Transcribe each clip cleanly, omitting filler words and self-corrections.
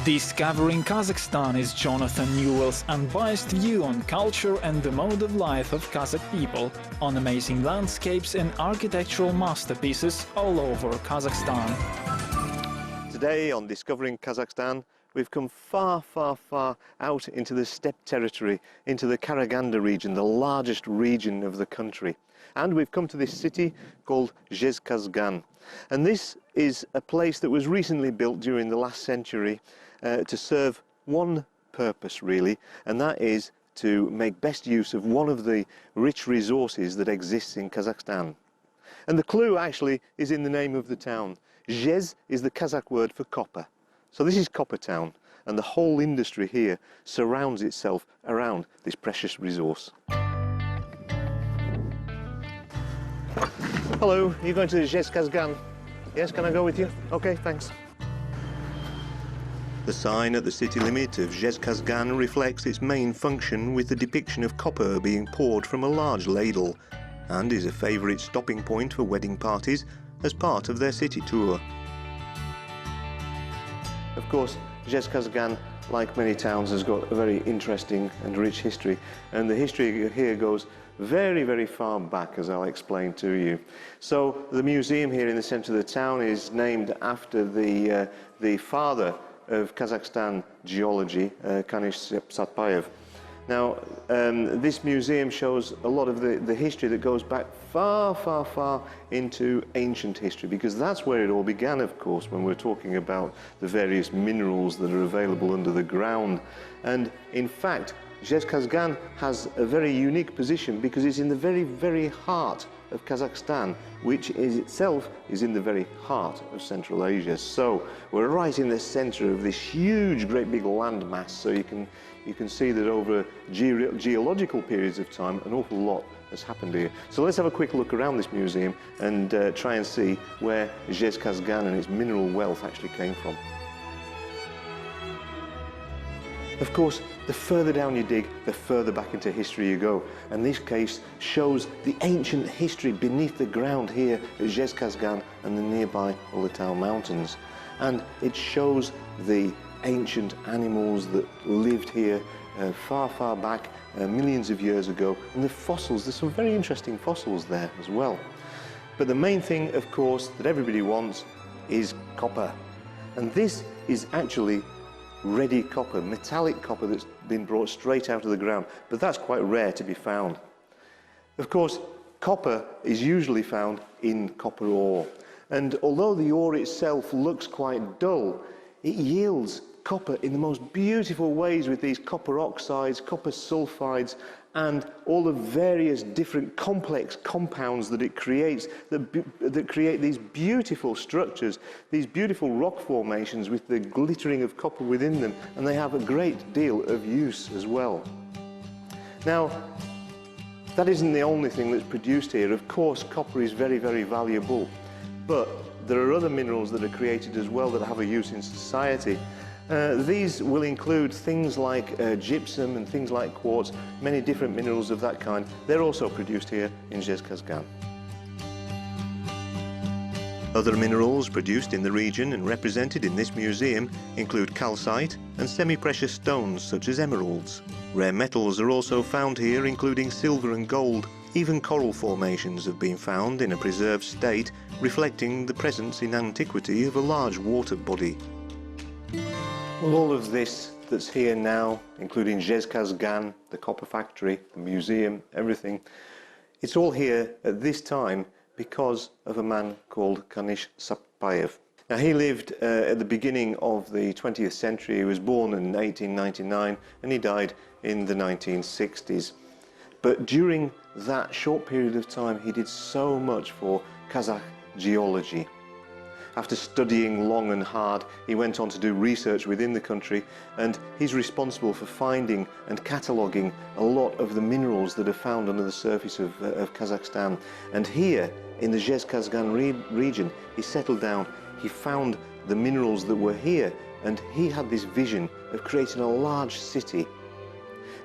Discovering Kazakhstan is Jonathan Newell's unbiased view on culture and the mode of life of Kazakh people, on amazing landscapes and architectural masterpieces all over Kazakhstan. Today on Discovering Kazakhstan, we've come far out into the steppe territory, into the Karagandy region, the largest region of the country. And we've come to this city called Zhezkazgan. And this is a place that was recently built during the last century to serve one purpose really, and that is to make best use of one of the rich resources that exists in Kazakhstan. And the clue actually is in the name of the town. Zhez is the Kazakh word for copper. So this is Copper Town, and the whole industry here surrounds itself around this precious resource. Hello, are you going to Zhezkazgan? Yes, can I go with you? Okay, thanks. The sign at the city limit of Zhezkazgan reflects its main function with the depiction of copper being poured from a large ladle, and is a favourite stopping point for wedding parties as part of their city tour. Of course, Zhezkazgan, like many towns, has got a very interesting and rich history, and the history here goes very far back, as I'll explain to you. So the museum here in the centre of the town is named after the father of Kazakhstan geology, Kanish. Now, this museum shows a lot of the history that goes back far into ancient history, because that's where it all began, of course, when we're talking about the various minerals that are available under the ground. And in fact, Zhezkazgan has a very unique position because it's in the very heart of Kazakhstan, which itself is in the very heart of Central Asia. So we're right in the center of this huge, great big landmass. So you can see that over geological periods of time, an awful lot has happened here. So let's have a quick look around this museum and try and see where Zhezkazgan and its mineral wealth actually came from. Of course, the further down you dig, the further back into history you go. And this case shows the ancient history beneath the ground here at Zhezkazgan and the nearby Ulutau Mountains. And it shows the ancient animals that lived here far back, millions of years ago. And the fossils, there's some very interesting fossils there as well. But the main thing, of course, that everybody wants is copper. And this is actually ready copper, metallic copper that's been brought straight out of the ground, but that's quite rare to be found. Of course, copper is usually found in copper ore, and although the ore itself looks quite dull, it yields copper in the most beautiful ways with these copper oxides, copper sulfides, and all the various different complex compounds that it creates that create these beautiful structures, these beautiful rock formations with the glittering of copper within them, and they have a great deal of use as well. Now, that isn't the only thing that's produced here. Of course, copper is very valuable, but there are other minerals that are created as well that have a use in society. These will include things like gypsum and things like quartz, many different minerals of that kind. They're also produced here in Zhezkazgan. Other minerals produced in the region and represented in this museum include calcite and semi-precious stones such as emeralds. Rare metals are also found here, including silver and gold. Even coral formations have been found in a preserved state, reflecting the presence in antiquity of a large water body. Well, all of this that's here now, including Zhezkazgan, the copper factory, the museum, everything, it's all here at this time because of a man called Kanish. Now, he lived at the beginning of the 20th century. He was born in 1899 and he died in the 1960s. But during that short period of time, he did so much for Kazakh geology. After studying long and hard, he went on to do research within the country, and he's responsible for finding and cataloguing a lot of the minerals that are found under the surface of Kazakhstan. And here, in the Zhezkazgan region, he settled down, he found the minerals that were here, and he had this vision of creating a large city.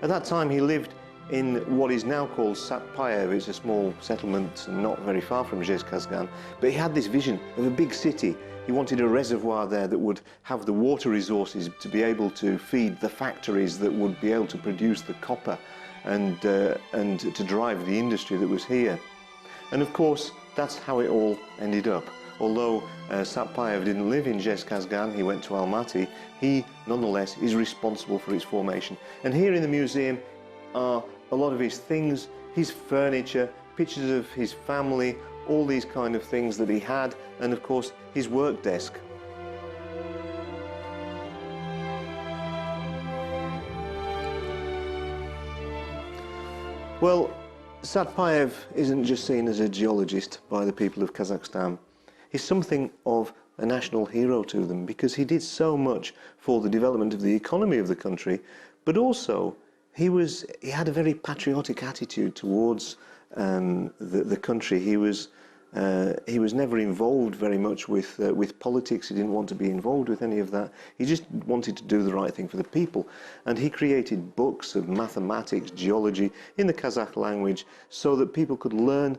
At that time, he lived in what is now called Satpayev. It's a small settlement not very far from Zhezkazgan, but he had this vision of a big city. He wanted a reservoir there that would have the water resources to be able to feed the factories that would be able to produce the copper and to drive the industry that was here. And of course, that's how it all ended up. Although Satpayev didn't live in Zhezkazgan, he went to Almaty, he nonetheless is responsible for its formation. And here in the museum are a lot of his things, his furniture, pictures of his family, all these kind of things that he had, and of course his work desk. Well, Satpayev isn't just seen as a geologist by the people of Kazakhstan. He's something of a national hero to them because he did so much for the development of the economy of the country, but also he had a very patriotic attitude towards the country. He was never involved very much with politics. He didn't want to be involved with any of that. He just wanted to do the right thing for the people. And he created books of mathematics, geology in the Kazakh language so that people could learn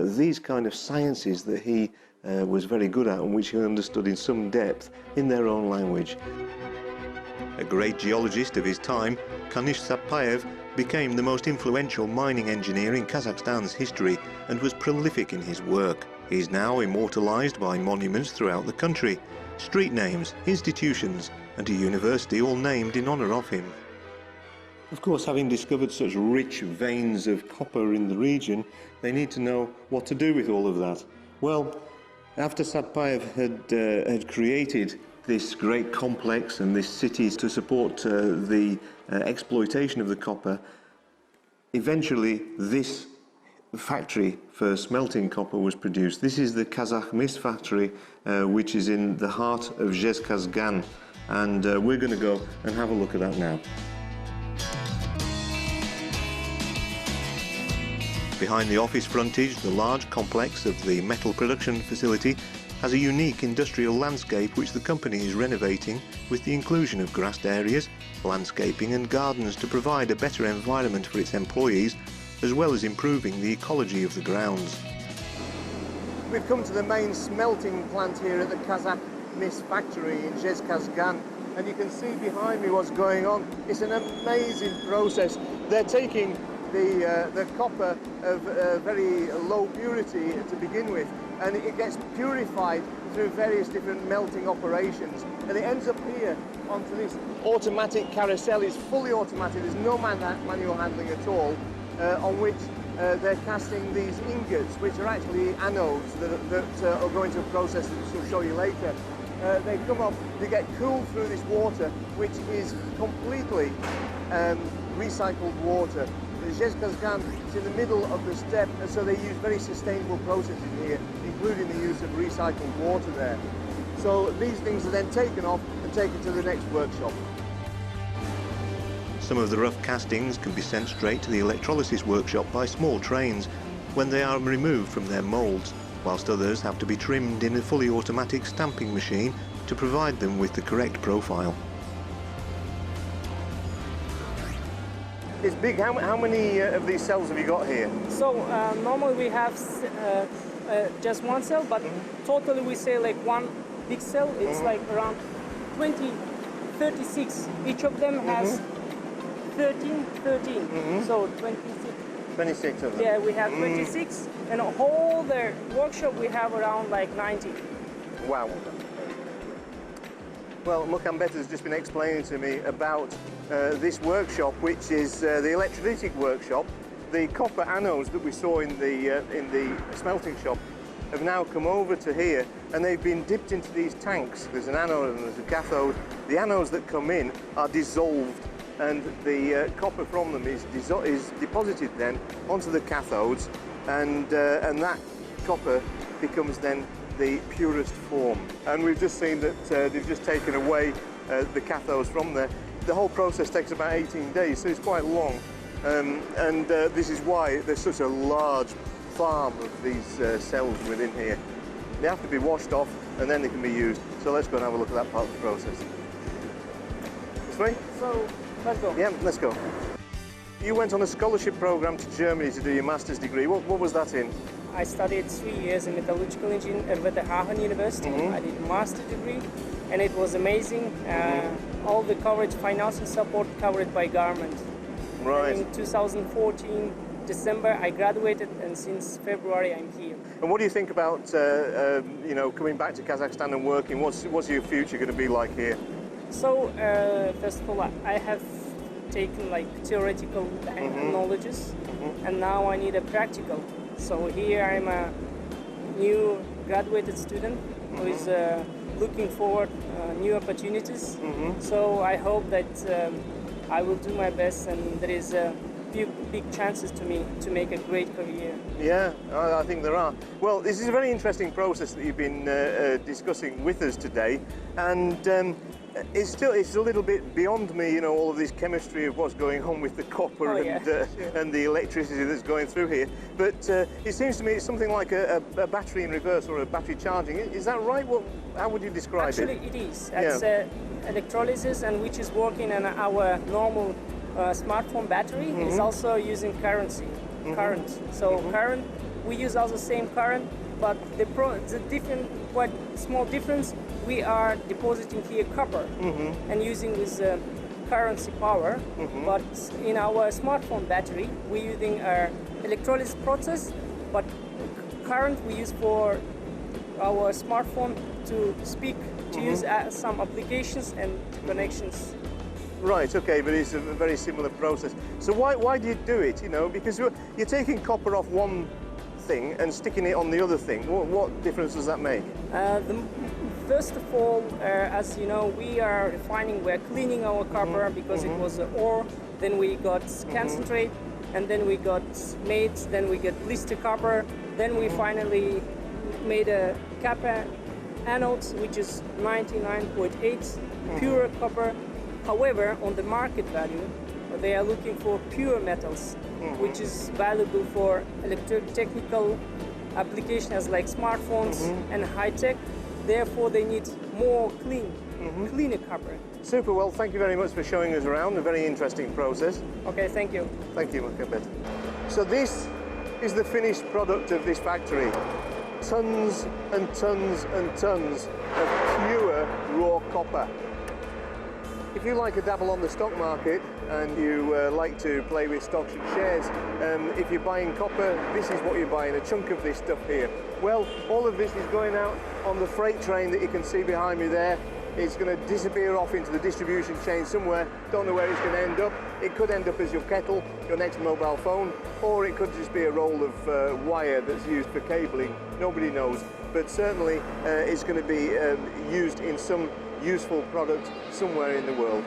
these kind of sciences that he was very good at and which he understood in some depth in their own language. A great geologist of his time, Kanish Satpayev became the most influential mining engineer in Kazakhstan's history and was prolific in his work. He is now immortalized by monuments throughout the country, street names, institutions, and a university all named in honor of him. Of course, having discovered such rich veins of copper in the region, they need to know what to do with all of that. Well, after Satpayev had created this great complex and this city to support the exploitation of the copper, eventually this factory for smelting copper was produced. This is the Kazakh mist factory, which is in the heart of Zhezkazgan, and we're going to go and have a look at that now. Behind the office frontage, the large complex of the metal production facility has a unique industrial landscape which the company is renovating with the inclusion of grassed areas, landscaping and gardens to provide a better environment for its employees, as well as improving the ecology of the grounds. We've come to the main smelting plant here at the Kazakh mist factory in Zhezkazgan, and you can see behind me what's going on. It's an amazing process. They're taking the copper of very low purity to begin with, and it gets purified through various different melting operations, and it ends up here onto this automatic carousel. It's fully automatic, there's no manual handling at all, on which they're casting these ingots, which are actually anodes that are going to a process that we'll show you later. They come off, they get cooled through this water, which is completely recycled water. Zhezkazgan is in the middle of the steppe, and so they use very sustainable processes here, including the use of recycled water there. So these things are then taken off and taken to the next workshop. Some of the rough castings can be sent straight to the electrolysis workshop by small trains when they are removed from their moulds, whilst others have to be trimmed in a fully automatic stamping machine to provide them with the correct profile. It's big. How many of these cells have you got here? So normally we have just one cell, but totally we say like one big cell. It's like around 20, 36. Each of them has 13. So 26. 26 of them. Yeah, we have 26, and a whole the workshop we have around like 90. Wow. Well, Mukambeet has just been explaining to me about this workshop, which is the electrolytic workshop. The copper anodes that we saw in the smelting shop have now come over to here, and they've been dipped into these tanks. There's an anode and there's a cathode. The anodes that come in are dissolved, and the copper from them is deposited then onto the cathodes, and that copper becomes then the purest form. And we've just seen that they've just taken away the cathodes from there. The whole process takes about 18 days, so it's quite long. And this is why there's such a large farm of these cells within here. They have to be washed off and then they can be used. So let's go and have a look at that part of the process. This way? So let's go. Yeah, let's go. You went on a scholarship program to Germany to do your master's degree. What was that in? I studied 3 years in metallurgical engineering at the Aachen University. I did a master's degree, and it was amazing. All the coverage, financial support covered by government. Right. And in 2014, December, I graduated, and since February, I'm here. And what do you think about, you know, coming back to Kazakhstan and working? What's your future going to be like here? So, first of all, I have taken like theoretical knowledges, and now I need a practical. So here I'm a new graduated student who is looking forward new opportunities. So I hope that I will do my best, and there is a few big chances to me to make a great career. Yeah, I think there are. Well, this is a very interesting process that you've been discussing with us today, and it's a little bit beyond me, you know, all of this chemistry of what's going on with the copper and the electricity that's going through here. But it seems to me it's something like a battery in reverse or a battery charging. Is that right? How would you describe it? Actually, it is. It's electrolysis, and which is working on our normal smartphone battery. Is also using current. So current, we use also same current, but the different, quite small difference. We are depositing here copper and using this currency power, but in our smartphone battery we're using our electrolysis process, but current we use for our smartphone to speak, to use some applications and connections. Right, okay, but it's a very similar process. So why do you do it, you know? Because you're taking copper off one thing and sticking it on the other thing. What difference does that make? First of all, as you know, we're cleaning our copper because it was ore, then we got concentrate, and then we got mates, then we got blister copper, then we finally made a copper anodes, which is 99.8 pure copper. However, on the market value, they are looking for pure metals, which is valuable for electrotechnical applications like smartphones and high tech. Therefore, they need more cleaner copper. Super, well, thank you very much for showing us around. A very interesting process. Okay, thank you. Thank you, Makabet. So this is the finished product of this factory. Tons and tons and tons of pure raw copper. If you like a dabble on the stock market and you like to play with stocks and shares, if you're buying copper, this is what you're buying, a chunk of this stuff here. Well, all of this is going out on the freight train that you can see behind me there. It's going to disappear off into the distribution chain somewhere. Don't know where it's going to end up. It could end up as your kettle, your next mobile phone, or it could just be a roll of wire that's used for cabling. Nobody knows. But certainly it's going to be used in some useful product somewhere in the world.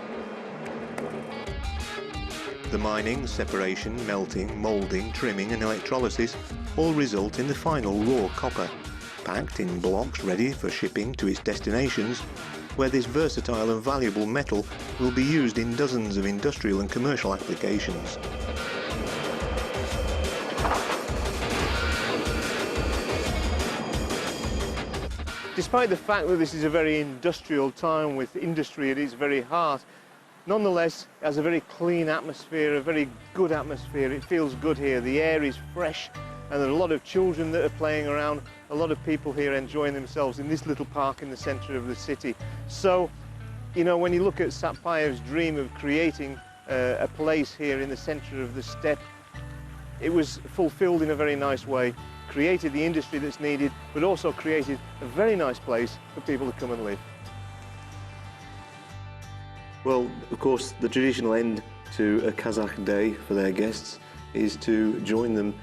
The mining, separation, melting, moulding, trimming and electrolysis all result in the final raw copper, packed in blocks ready for shipping to its destinations, where this versatile and valuable metal will be used in dozens of industrial and commercial applications. Despite the fact that this is a very industrial town with industry at its very heart, nonetheless it has a very clean atmosphere, a very good atmosphere. It feels good here. The air is fresh and there are a lot of children that are playing around, a lot of people here enjoying themselves in this little park in the centre of the city. So, you know, when you look at Satpayev's dream of creating a place here in the centre of the steppe, it was fulfilled in a very nice way. Created the industry that's needed, but also created a very nice place for people to come and live. Well, of course, the traditional end to a Kazakh day for their guests is to join them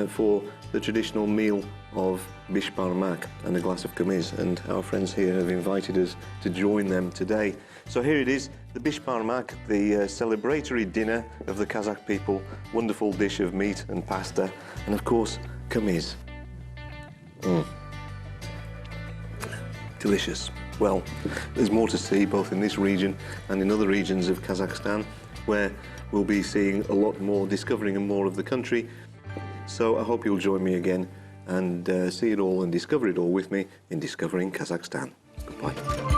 for the traditional meal of bishbarmak and a glass of kamiz, and our friends here have invited us to join them today. So here it is, the bishbarmak, the celebratory dinner of the Kazakh people, wonderful dish of meat and pasta, and of course, kamiz. Delicious. Well, there's more to see both in this region and in other regions of Kazakhstan, where we'll be seeing a lot more, discovering more of the country. So I hope you'll join me again and see it all and discover it all with me in Discovering Kazakhstan. Goodbye.